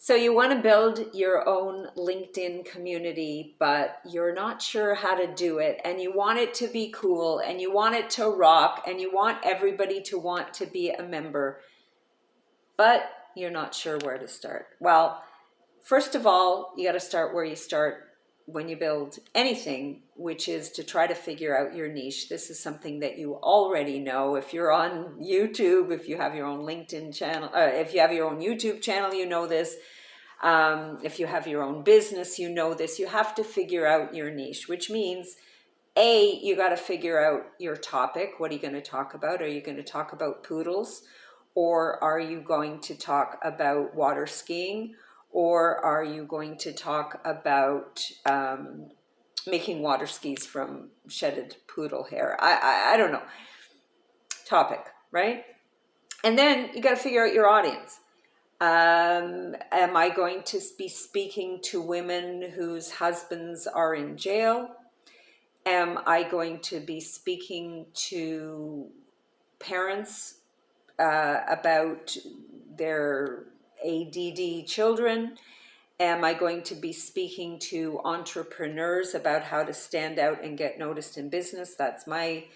So you want to build your own LinkedIn community, but you're not sure how to do it, and you want it to be cool, and you want it to rock, and you want everybody to want to be a member, but you're not sure where to start. Well, first of all, you got to start where you start when you build anything, which is to try to figure out your niche. This is something that you already know. If you're on YouTube, if you have your own LinkedIn channel, if you have your own YouTube channel, you know this. If you have your own business, you know this. You have to figure out your niche, which means you got to figure out your topic. What are you going to talk about? Are you going to talk about poodles? Or are you going to talk about water skiing? Or are you going to talk about making water skis from shedded poodle hair? I don't know. Topic, right? And then you got to figure out your audience. Am I going to be speaking to women whose husbands are in jail? Am I going to be speaking to parents about their ADD children? Am I going to be speaking to entrepreneurs about how to stand out and get noticed in business? That's my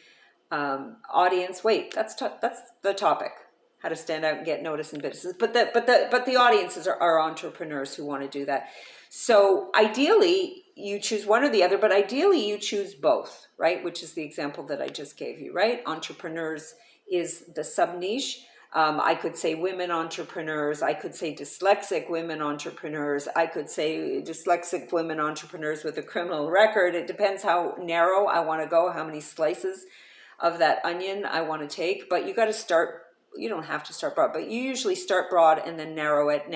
audience. Wait, that's the topic: how to stand out and get noticed in business. But the audiences are entrepreneurs who want to do that. So ideally, you choose one or the other, but ideally you choose both, right? Which is the example that I just gave you, right? Entrepreneurs is the sub niche. I could say women entrepreneurs. I could say dyslexic women entrepreneurs. I could say dyslexic women entrepreneurs with a criminal record. It depends how narrow I want to go, how many slices of that onion I want to take. But you got to start. You don't have to start broad, but you usually start broad and then narrow it,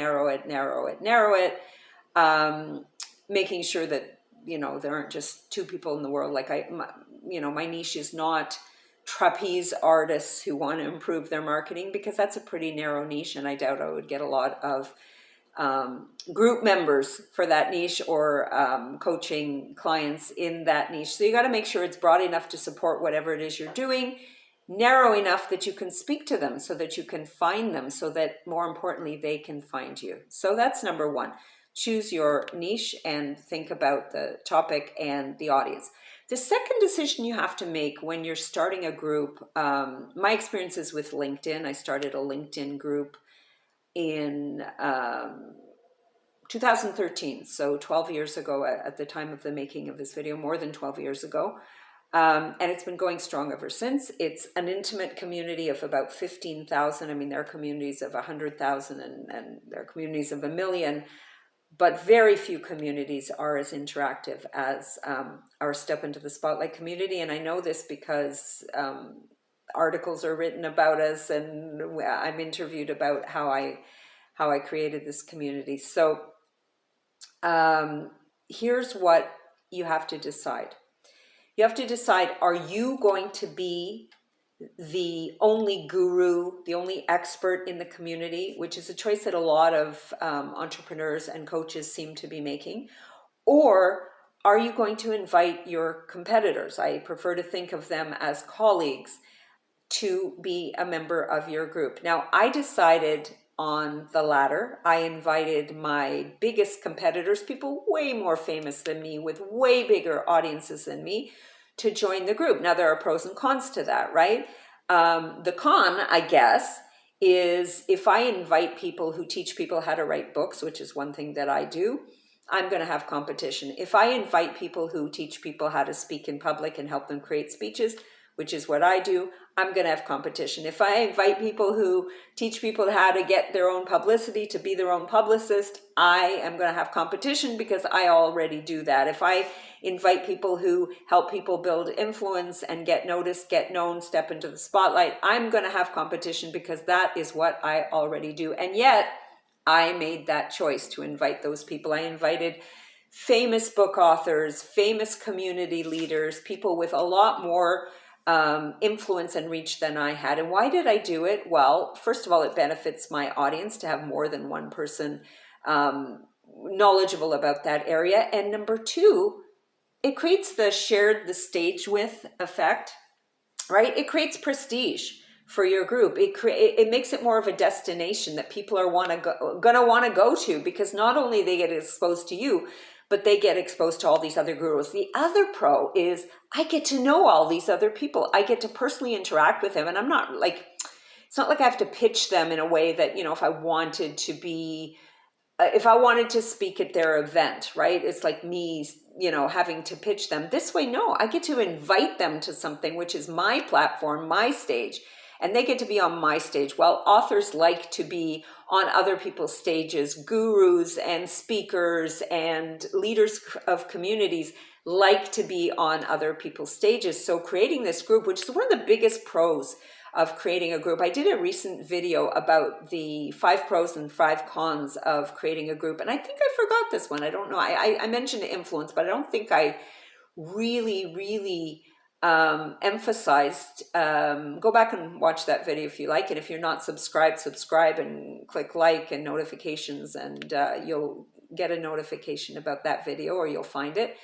making sure that, there aren't just two people in the world. Like my niche is not trapeze artists who want to improve their marketing, because that's a pretty narrow niche, and I doubt I would get a lot of group members for that niche, or coaching clients in that niche. So you got to make sure it's broad enough to support whatever it is you're doing, narrow enough that you can speak to them, so that you can find them, so that more importantly they can find you. So that's number one. Choose your niche and think about the topic and the audience. The second decision you have to make when you're starting a group, my experience is with LinkedIn. I started a LinkedIn group in 2013, so 12 years ago at the time of the making of this video, more than 12 years ago. And it's been going strong ever since. It's an intimate community of about 15,000. I mean, there are communities of 100,000 and there are communities of 1 million. But very few communities are as interactive as our Step Into the Spotlight community. And I know this because articles are written about us, and I'm interviewed about how I created this community. So here's what you have to decide. You have to decide, are you going to be the only guru, the only expert in the community, which is a choice that a lot of entrepreneurs and coaches seem to be making? Or are you going to invite your competitors? I prefer to think of them as colleagues, to be a member of your group. Now, I decided on the latter. I invited my biggest competitors, people way more famous than me, with way bigger audiences than me, to join the group. Now, there are pros and cons to that, right? The con, I guess, is if I invite people who teach people how to write books, which is one thing that I do, I'm going to have competition. If I invite people who teach people how to speak in public and help them create speeches, which is what I do, I'm going to have competition. If I invite people who teach people how to get their own publicity, to be their own publicist, I am going to have competition, because I already do that. If I invite people who help people build influence and get noticed, get known, step into the spotlight, I'm going to have competition, because that is what I already do. And yet I made that choice to invite those people. I invited famous book authors, famous community leaders, people with a lot more influence and reach than I had. And why did I do it? Well, first of all, it benefits my audience to have more than one person knowledgeable about that area. And number two, it creates the shared the stage with effect, right? It creates prestige. for your group. It makes it more of a destination that people are gonna want to go to, because not only they get exposed to you, but they get exposed to all these other gurus. The other pro is I get to know all these other people. I get to personally interact with them, and I'm not like, it's not like I have to pitch them in a way that, if I wanted to be, if I wanted to speak at their event, right? It's like me, having to pitch them. This way, no, I get to invite them to something, which is my platform, my stage, and they get to be on my stage. Well, authors like to be on other people's stages. Gurus and speakers and leaders of communities like to be on other people's stages. So creating this group, which is one of the biggest pros of creating a group. I did a recent video about the 5 pros and 5 cons of creating a group. And I think I forgot this one. I don't know. I mentioned influence, but I don't think I really emphasized. Go back and watch that video if you like it. If you're not subscribed, subscribe and click like and notifications, and you'll get a notification about that video, or you'll find it.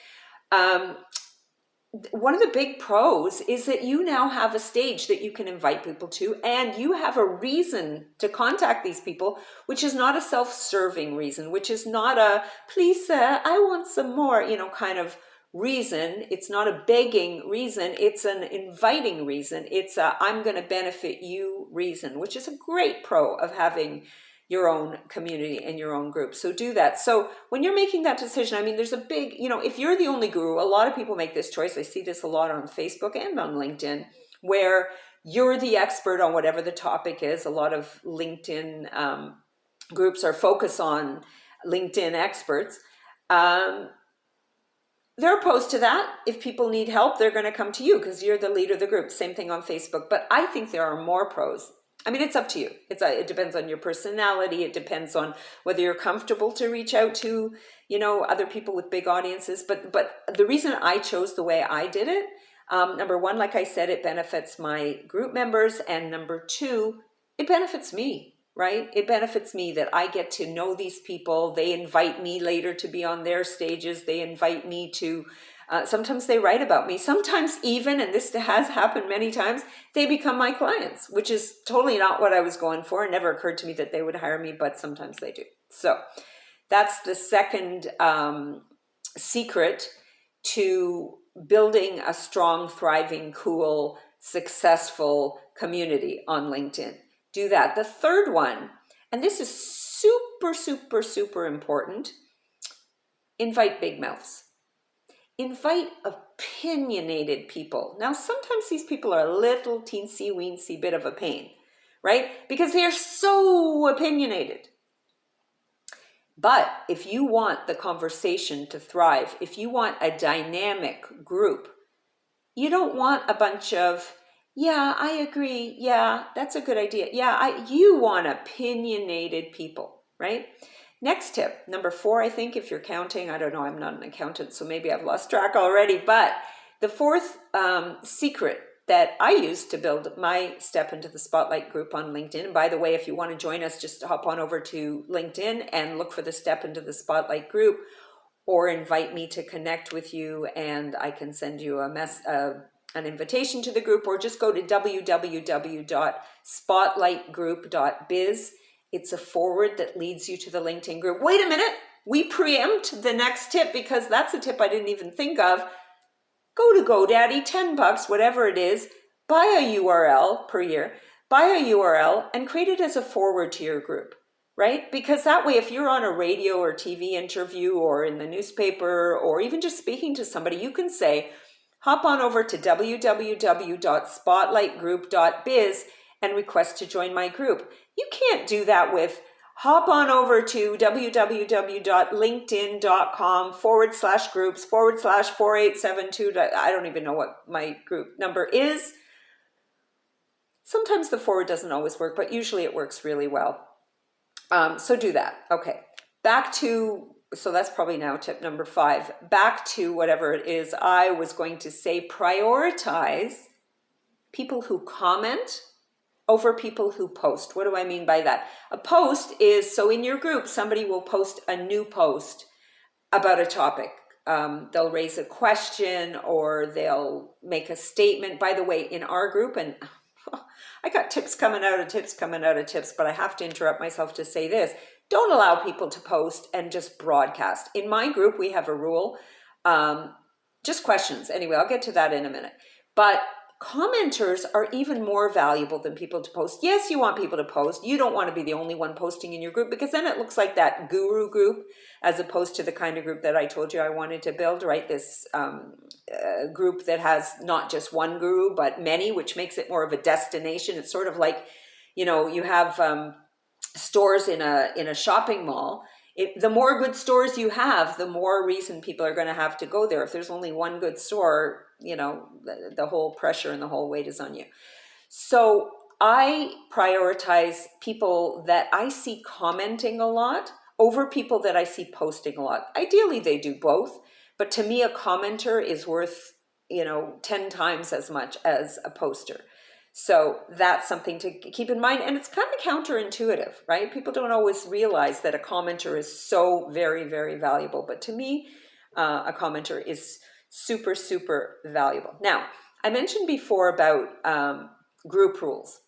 One of the big pros is that you now have a stage that you can invite people to, and you have a reason to contact these people, which is not a self-serving reason, which is not a, please, I want some more, kind of reason. It's not a begging reason. It's an inviting reason. It's a, I'm going to benefit you reason, which is a great pro of having your own community and your own group. So do that. So when you're making that decision, I mean, there's a big, if you're the only guru, a lot of people make this choice. I see this a lot on Facebook and on LinkedIn, where you're the expert on whatever the topic is. A lot of LinkedIn groups are focused on LinkedIn experts. They're opposed to that. If people need help, they're going to come to you because you're the leader of the group. Same thing on Facebook. But I think there are more pros. I mean, it's up to you. It depends on your personality. It depends on whether you're comfortable to reach out to, other people with big audiences. But the reason I chose the way I did it, number one, like I said, it benefits my group members. And number two, it benefits me, right? It benefits me that I get to know these people. They invite me later to be on their stages. They invite me to, sometimes they write about me. Sometimes even, and this has happened many times, they become my clients, which is totally not what I was going for. It never occurred to me that they would hire me, but sometimes they do. So that's the second secret to building a strong, thriving, cool, successful community on LinkedIn. Do that. The third one, and this is super important, invite big mouths. Invite opinionated people. Now, sometimes these people are a little teensy weensy bit of a pain, right? Because they are so opinionated. But if you want the conversation to thrive, if you want a dynamic group, you don't want a bunch of, yeah, I agree. Yeah, that's a good idea. Yeah, you want opinionated people, right? Next tip, number 4, I think, if you're counting, I don't know, I'm not an accountant, so maybe I've lost track already, but the fourth secret that I use to build my Step into the Spotlight group on LinkedIn, and by the way, if you want to join us, just hop on over to LinkedIn and look for the Step into the Spotlight group, or invite me to connect with you, and I can send you an invitation to the group, or just go to www.spotlightgroup.biz. It's a forward that leads you to the LinkedIn group. Wait a minute, we preempt the next tip because that's a tip I didn't even think of. Go to GoDaddy, $10, whatever it is, buy a URL per year, buy a URL and create it as a forward to your group, right? Because that way, if you're on a radio or TV interview or in the newspaper or even just speaking to somebody, you can say, hop on over to www.spotlightgroup.biz and request to join my group. You can't do that with hop on over to www.linkedin.com/groups/4872. I don't even know what my group number is. Sometimes the forward doesn't always work, but usually it works really well. So do that. Okay, back to, so that's probably now tip number 5. Back to whatever it is I was going to say, prioritize people who comment over people who post. What do I mean by that? A post is, so in your group, somebody will post a new post about a topic. They'll raise a question or they'll make a statement. By the way, in our group, and I got tips coming out of tips coming out of tips, but I have to interrupt myself to say this. Don't allow people to post and just broadcast. In my group, we have a rule, just questions. Anyway, I'll get to that in a minute. But commenters are even more valuable than people to post. Yes, you want people to post. You don't want to be the only one posting in your group, because then it looks like that guru group, as opposed to the kind of group that I told you I wanted to build, right? This group that has not just one guru, but many, which makes it more of a destination. It's sort of like, you have stores in a shopping mall. The more good stores you have, the more reason people are going to have to go there. If there's only one good store, the whole pressure and the whole weight is on you. So I prioritize people that I see commenting a lot over people that I see posting a lot. Ideally, they do both. But to me, a commenter is worth, 10 times as much as a poster. So that's something to keep in mind. And it's kind of counterintuitive, right? People don't always realize that a commenter is so very, very valuable. But to me, a commenter is super, super valuable. Now, I mentioned before about group rules.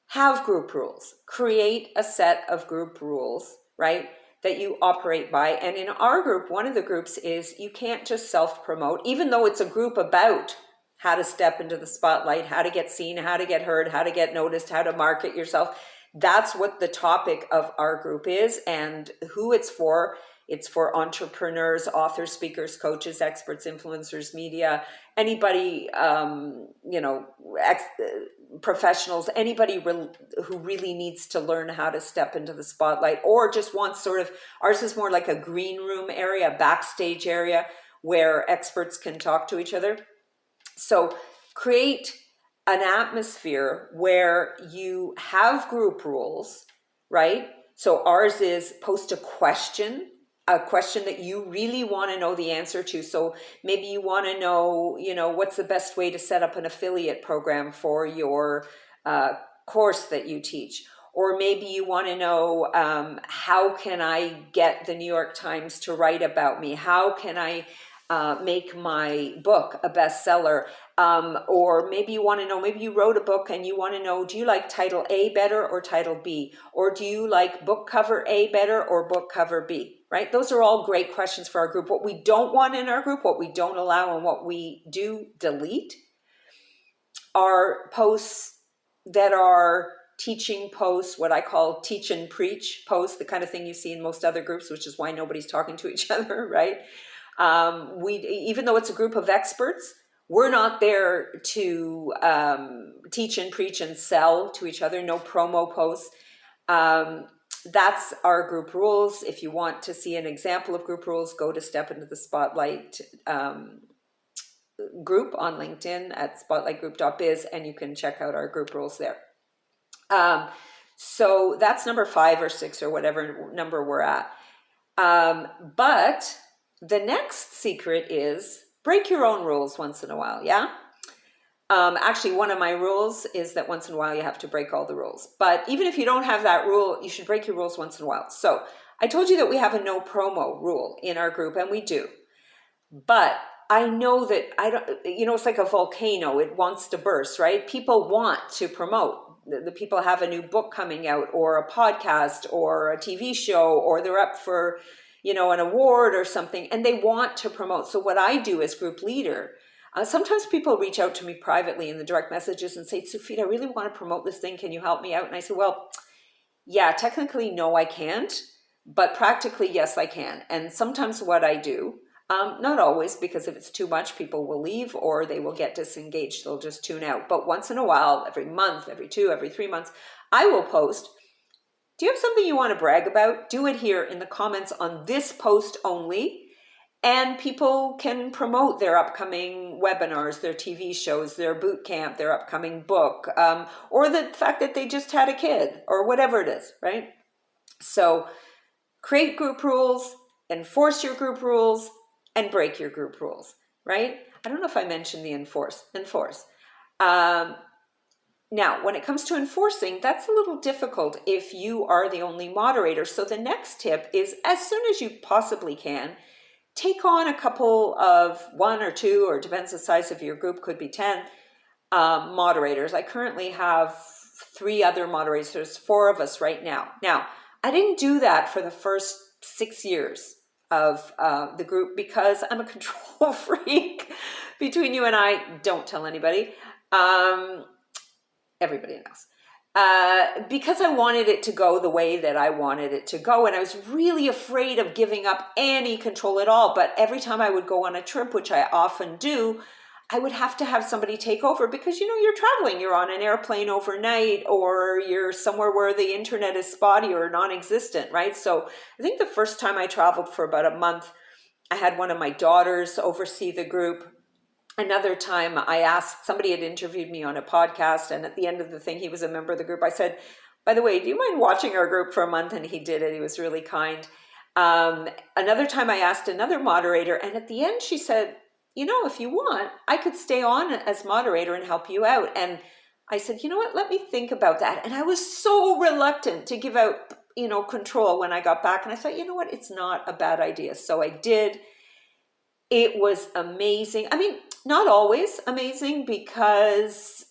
Have group rules. Create a set of group rules, right, that you operate by. And in our group, one of the groups is you can't just self-promote, even though it's a group about how to step into the spotlight, how to get seen, how to get heard, how to get noticed, how to market yourself. That's what the topic of our group is, and who it's for. It's for entrepreneurs, authors, speakers, coaches, experts, influencers, media, anybody, professionals, anybody who really needs to learn how to step into the spotlight, or just wants ours is more like a green room area, backstage area where experts can talk to each other. So create an atmosphere where you have group rules, right? So ours is post a question that you really want to know the answer to. So maybe you want to know, what's the best way to set up an affiliate program for your course that you teach. Or maybe you want to know, how can I get the New York Times to write about me? How can I make my book a bestseller? Or maybe you want to know, maybe you wrote a book and you want to know, do you like title A better or title B? Or do you like book cover A better or book cover B? Right? Those are all great questions for our group. What we don't want in our group, what we don't allow, and what we do delete are posts that are teaching posts, what I call teach and preach posts, the kind of thing you see in most other groups, which is why nobody's talking to each other, right? Even though it's a group of experts, we're not there to teach and preach and sell to each other. No promo posts. That's our group rules. If you want to see an example of group rules, go to Step Into the Spotlight group on LinkedIn at spotlightgroup.biz, and you can check out our group rules there. So that's number 5 or 6 or whatever number we're at. But the next secret is break your own rules once in a while, yeah? Actually, one of my rules is that once in a while you have to break all the rules. But even if you don't have that rule, you should break your rules once in a while. So I told you that we have a no promo rule in our group, and we do. But I know that it's like a volcano. It wants to burst, right? People want to promote. The people have a new book coming out, or a podcast, or a TV show, or they're up for, an award or something, and they want to promote. So what I do as group leader, sometimes people reach out to me privately in the direct messages and say, Sufit, I really want to promote this thing. Can you help me out? And I say, well, yeah, technically, no, I can't. But practically, yes, I can. And sometimes what I do, not always, because if it's too much, people will leave or they will get disengaged. They'll just tune out. But once in a while, every month, every 2, every 3 months, I will post, do you have something you want to brag about? Do it here in the comments on this post only. And people can promote their upcoming webinars, their TV shows, their boot camp, their upcoming book, or the fact that they just had a kid, or whatever it is, right? So create group rules, enforce your group rules, and break your group rules, right? I don't know if I mentioned the enforce. Now, when it comes to enforcing, that's a little difficult if you are the only moderator. So the next tip is, as soon as you possibly can, take on a couple of 1 or 2, or depends the size of your group, could be 10, moderators. I currently have 3 other moderators. There's 4 of us right now. Now, I didn't do that for the first 6 years of the group because I'm a control freak. Between you and I, don't tell anybody. Everybody knows. Because I wanted it to go the way that I wanted it to go. And I was really afraid of giving up any control at all. But every time I would go on a trip, which I often do, I would have to have somebody take over because, you're traveling, you're on an airplane overnight, or you're somewhere where the internet is spotty or non-existent, right? So I think the first time I traveled for about a month, I had one of my daughters oversee the group. Another time I asked, somebody had interviewed me on a podcast, and at the end of the thing, he was a member of the group. I said, by the way, do you mind watching our group for a month? And he did it. He was really kind. Another time I asked another moderator, and at the end she said, if you want, I could stay on as moderator and help you out. And I said, you know what, let me think about that. And I was so reluctant to give out, control when I got back. And I thought, you know what, it's not a bad idea. So I did. It was amazing. I mean, not always amazing because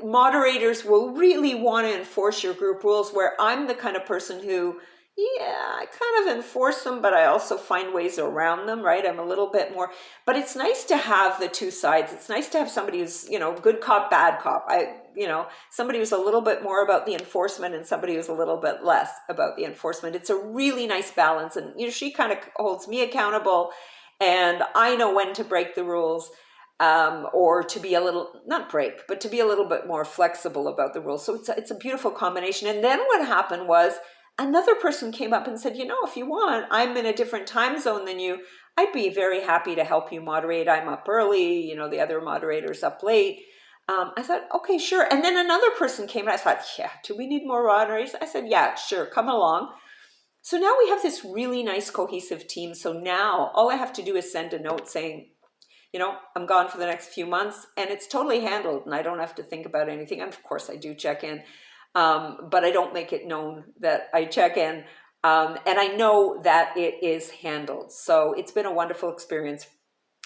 moderators will really want to enforce your group rules, where I'm the kind of person who, I kind of enforce them, but I also find ways around them, right? I'm a little bit more, but it's nice to have the two sides. It's nice to have somebody who's, good cop, bad cop. Somebody who's a little bit more about the enforcement and somebody who's a little bit less about the enforcement. It's a really nice balance. And, she kind of holds me accountable, and I know when to break the rules, or to be a little, not break, but to be a little bit more flexible about the rules. So it's a beautiful combination. And then what happened was, another person came up and said, if you want, I'm in a different time zone than you. I'd be very happy to help you moderate. I'm up early, the other moderator's up late. I thought, okay, sure. And then another person came and I thought, yeah, do we need more moderators? I said, yeah, sure, come along. So now we have this really nice cohesive team. So now all I have to do is send a note saying, I'm gone for the next few months, and it's totally handled and I don't have to think about anything. And of course I do check in. But I don't make it known that I check in, and I know that it is handled. So it's been a wonderful experience.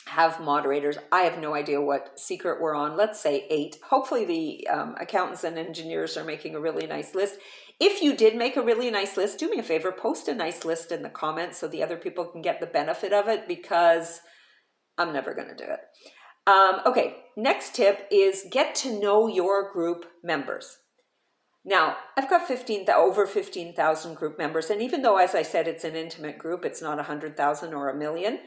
Have moderators. I have no idea what secret we're on. Let's say 8. Hopefully the accountants and engineers are making a really nice list. If you did make a really nice list, do me a favor, post a nice list in the comments so the other people can get the benefit of it, because I'm never going to do it. Okay, next tip is get to know your group members. Now, I've got over 15,000 group members, and even though, as I said, it's an intimate group, it's not 100,000 or 1 million,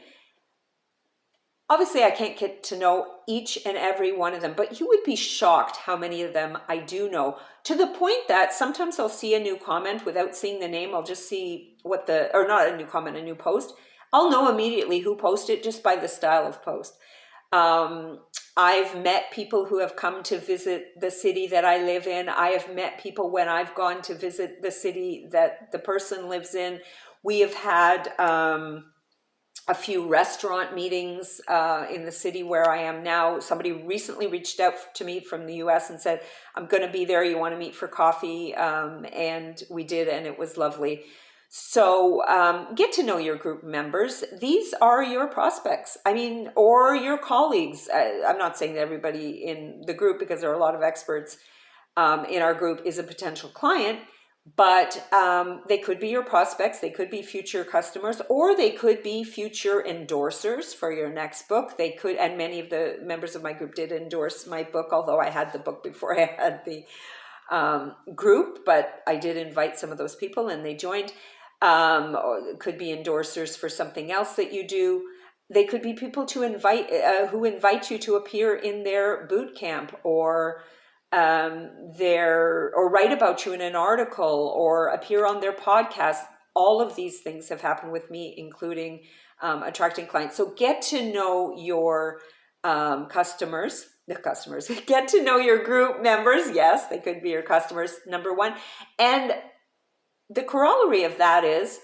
obviously I can't get to know each and every one of them, but you would be shocked how many of them I do know, to the point that sometimes I'll see a new comment without seeing the name. I'll just see or not a new comment, a new post. I'll know immediately who posted just by the style of post. I've met people who have come to visit the city that I live in. I have met people when I've gone to visit the city that the person lives in. We have had a few restaurant meetings in the city where I am now. Somebody recently reached out to me from the US and said, I'm going to be there. You want to meet for coffee? And we did, and it was lovely. So get to know your group members. These are your prospects, or your colleagues. I'm not saying that everybody in the group, because there are a lot of experts in our group, is a potential client, but they could be your prospects, they could be future customers, or they could be future endorsers for your next book. They could, and many of the members of my group did endorse my book, although I had the book before I had the group, but I did invite some of those people and they joined. Or could be endorsers for something else that you do. They could be people to invite who invite you to appear in their boot camp, or or write about you in an article, or appear on their podcast. All of these things have happened with me, including attracting clients. So get to know your customers. Get to know your group members. Yes, they could be your customers, number one. And the corollary of that is,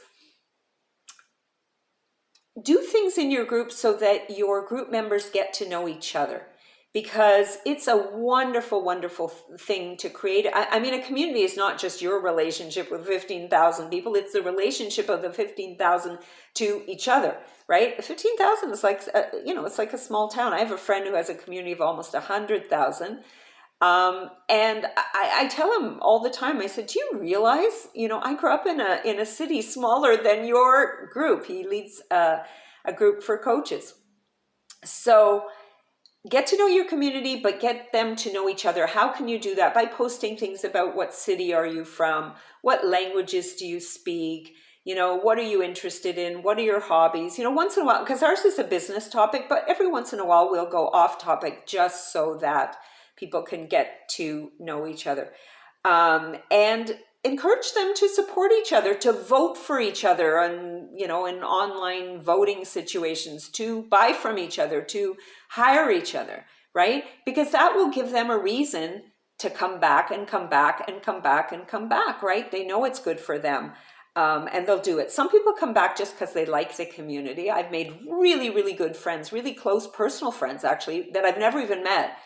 do things in your group so that your group members get to know each other. because it's a wonderful, wonderful thing to create. I mean, a community is not just your relationship with 15,000 people, it's the relationship of the 15,000 to each other, right? 15,000 is like, it's like a small town. I have a friend who has a community of almost 100,000. And I tell him all the time, I said, do you realize, I grew up in a city smaller than your group. He leads a group for coaches. So get to know your community, but get them to know each other. How can you do that? By posting things about what city are you from? What languages do you speak? What are you interested in? What are your hobbies? Once in a while, because ours is a business topic, but every once in a while we'll go off topic just so that people can get to know each other. And encourage them to support each other, to vote for each other and, in online voting situations, to buy from each other, to hire each other, right? Because that will give them a reason to come back and come back and come back and come back, right? They know it's good for them. And they'll do it. Some people come back just because they like the community. I've made really, really good friends, really close personal friends, actually, that I've never even met.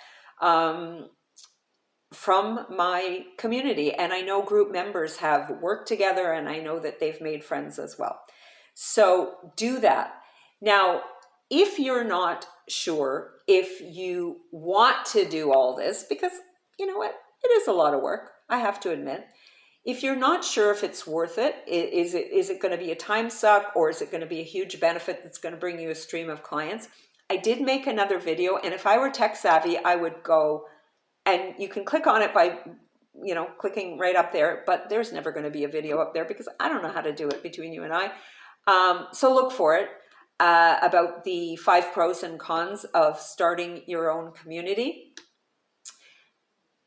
From my community, and I know group members have worked together, and I know that they've made friends as well. So do that. Now, if you're not sure if you want to do all this, because you know what, it is a lot of work, I have to admit. If you're not sure if it's worth it, is it going to be a time suck, or is it going to be a huge benefit that's going to bring you a stream of clients? I did make another video, and if I were tech savvy, I would go, and you can click on it by, clicking right up there, but there's never going to be a video up there because I don't know how to do it between you and I. So look for it, about the 5 pros and cons of starting your own community.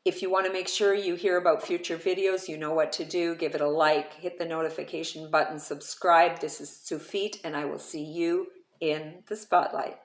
If you want to make sure you hear about future videos, you know what to do. Give it a like, hit the notification button, subscribe. This is Sufit, and I will see you in the spotlight.